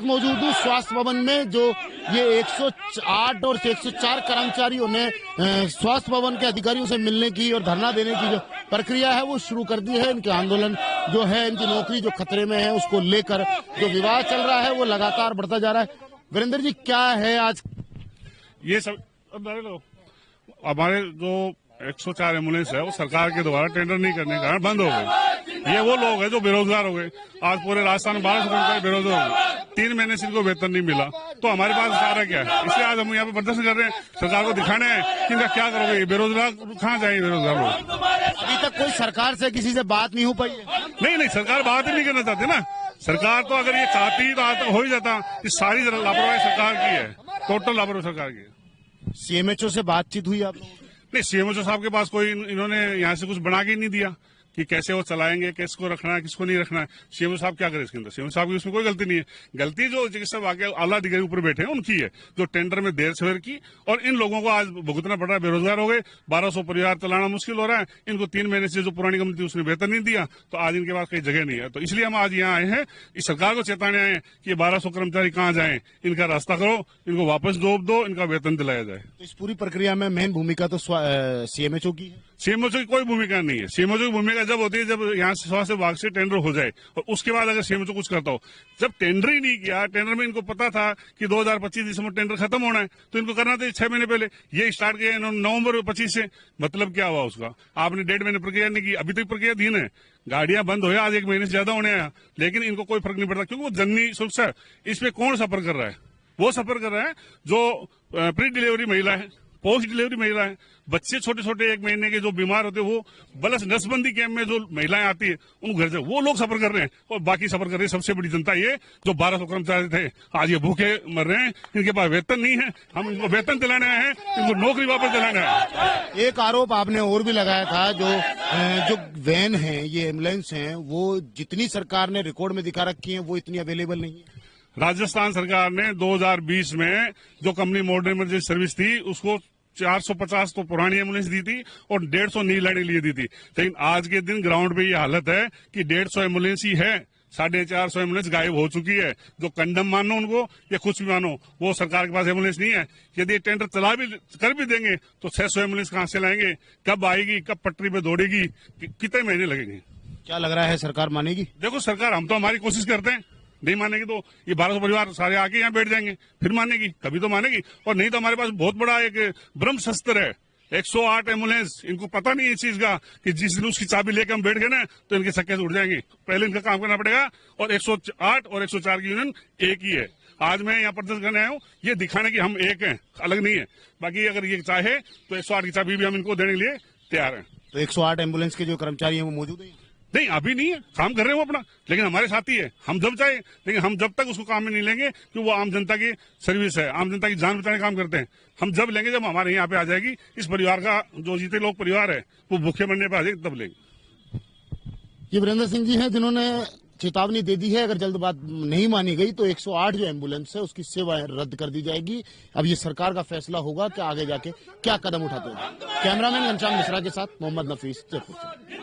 मौजूद हूँ स्वास्थ्य भवन में, जो ये 108 और 104 कर्मचारियों ने स्वास्थ्य भवन के अधिकारियों से मिलने की और धरना देने की जो प्रक्रिया है वो शुरू कर दी है। इनके आंदोलन जो है, इनकी नौकरी जो खतरे में है, उसको लेकर जो विवाद चल रहा है वो लगातार बढ़ता जा रहा है। वीरेंद्र जी, क्या है आज ये सब? हमारे जो 104 एम्बुलेंस है वो सरकार के द्वारा टेंडर नहीं करने के कारण बंद हो गए। ये वो लोग हैं जो बेरोजगार हो गए। आज पूरे राजस्थान में 1200 कर्मचारी बेरोजगार हो गए। 3 महीने से इनको वेतन नहीं मिला, तो हमारे पास सारा क्या है? इसलिए आज हम यहाँ पे प्रदर्शन कर रहे हैं, सरकार को दिखाने हैं कि इनका क्या करोगे। बेरोजगार कहाँ जाएंगे बेरोजगार लोग? अभी तक कोई सरकार से किसी से बात नहीं हो पाई है? नहीं, सरकार बात ही नहीं करना चाहती ना। सरकार तो अगर ये चाहती तो आज तक हो ही जाता। ये सारी लापरवाही सरकार की है, टोटल लापरवाही सरकार की है। सीएमएचओ से बातचीत हुई आप लोगों की? नहीं, सीएमओ साहब के पास कोई इन्होंने यहाँ से कुछ बना के नहीं दिया कि कैसे वो चलाएंगे, किसको रखना है, किसको नहीं रखना है। सीएमओ साहब क्या करें इसके अंदर? सीएमओ साहब की उसमें कोई गलती नहीं है। गलती जो चिकित्सा विभाग के आला अधिकारी ऊपर बैठे हैं उनकी है, जो टेंडर में देर सवेर की, और इन लोगों को आज भुगतना पड़ रहा है। बेरोजगार हो गए, 1200 परिवार चलाना मुश्किल हो रहा है। इनको 3 महीने से जो पुरानी कंपनी थी उसने वेतन नहीं दिया, तो आज इनके पास कहीं जगह नहीं है। तो इसलिए हम आज यहाँ आए हैं, इस सरकार को चेताने आए हैं कि 1200 कर्मचारी कहाँ जाए, इनका रास्ता करो, इनको वापस जोप दो, इनका वेतन दिलाया जाए। तो इस पूरी प्रक्रिया में मेन भूमिका तो सीएमएचओ की है? सीएमओ की कोई भूमिका नहीं है। सीएमओ की भूमिका जब होती है जब यहाँ से स्वास्थ्य विभाग से टेंडर हो जाए, और उसके बाद अगर सीएमओ कुछ करता हो। जब टेंडर ही नहीं किया, टेंडर में इनको पता था कि 2025 दिसंबर टेंडर खत्म होना है, तो इनको करना था 6 महीने पहले। ये स्टार्ट किया इन्होंने नवंबर 25 से। मतलब क्या हुआ उसका? आपने 1.5 महीने प्रक्रिया नहीं की, अभी तक प्रक्रिया धीन है। गाड़ियां बंद हो, आज 1 महीने से ज्यादा होने आया, लेकिन इनको कोई फर्क नहीं पड़ता, क्योंकि वो जननी सुरक्षा है। इसमें कौन सफर कर रहा है? वो सफर कर रहा है जो प्री डिलीवरी महिला है, पोस्ट डिलीवरी महिला है, बच्चे छोटे छोटे 1 महीने के जो बीमार होते हैं, वो बलस नसबंदी कैंप में जो महिलाएं आती है उन घर से वो लोग सफर कर रहे हैं, और बाकी सफर कर रहे हैं सबसे बड़ी जनता ये जो 1200 कर्मचारी थे, आज ये भूखे मर रहे हैं। इनके पास वेतन नहीं है, हम इनको वेतन दिलाने आए हैं, इनको नौकरी वापस दिलाने आए हैं। एक आरोप आपने और भी लगाया था, जो वैन है, ये एम्बुलेंस है, वो जितनी सरकार ने रिकॉर्ड में दिखा रखी है वो इतनी अवेलेबल नहीं है। राजस्थान सरकार ने 2020 में जो कंपनी मॉडर्न इमरजेंसी सर्विस थी उसको 450 तो पुरानी एम्बुलेंस दी थी और 150 नई लाने के लिए दी थी। लेकिन आज के दिन ग्राउंड पे ये हालत है कि 150 एम्बुलेंस ही है, 450 एम्बुलेंस गायब हो चुकी है। जो कंडम मानो उनको या कुछ भी मानो, वो सरकार के पास एम्बुलेंस नहीं है। यदि टेंडर कर भी देंगे तो 600 एम्बुलेंस कहाँ से लाएंगे? कब आएगी, कब पटरी पे दौड़ेगी, कितने महीने लगेंगे? क्या लग रहा है सरकार मानेगी? देखो सरकार, हम तो हमारी कोशिश करते हैं, नहीं मानेगी तो ये 1200 परिवार सारे आके यहाँ बैठ जाएंगे, फिर मानेगी, कभी तो मानेगी। और नहीं तो हमारे पास बहुत बड़ा एक ब्रह्म शस्त्र है, 108 एम्बुलेंस। इनको पता नहीं है इस चीज का कि जिस दिन उसकी चाबी लेकर हम बैठ गए ना तो इनके सक्के से उड़ जाएंगे। पहले इनका काम करना पड़ेगा, और 108 और 104 की यूनियन एक ही है। आज मैं यहाँ प्रदर्शन करने आया हूँ, ये दिखाने की हम एक हैं, अलग नहीं है। बाकी अगर ये चाहे तो 108 की चाबी भी हम इनको देने के लिए तैयार हैं। तो 108 एम्बुलेंस के जो कर्मचारी हैं वो मौजूद हैं? नहीं, अभी नहीं है, काम कर रहे हो अपना, लेकिन हमारे साथ ही है। हम जब चाहे, लेकिन हम जब तक उसको काम में नहीं लेंगे कि वो आम जनता की सर्विस है, आम जनता की जान बचाने का काम करते हैं। हम जब लेंगे जब हमारे यहाँ पे आ जाएगी, इस परिवार का जो जीते लोग परिवार है वो भूखे मरने पे आ जाएगी, तब लेंगे। ये वीरेंद्र सिंह जी हैं जिन्होंने चेतावनी दे दी है, अगर जल्द बात नहीं मानी गई तो 108 जो एम्बुलेंस है उसकी सेवाएं रद्द कर दी जाएगी। अब ये सरकार का फैसला होगा कि आगे जाके क्या कदम उठाते हैं। कैमरामैन घनश्याम मिश्रा के साथ मोहम्मद नफीस, जयपुर से।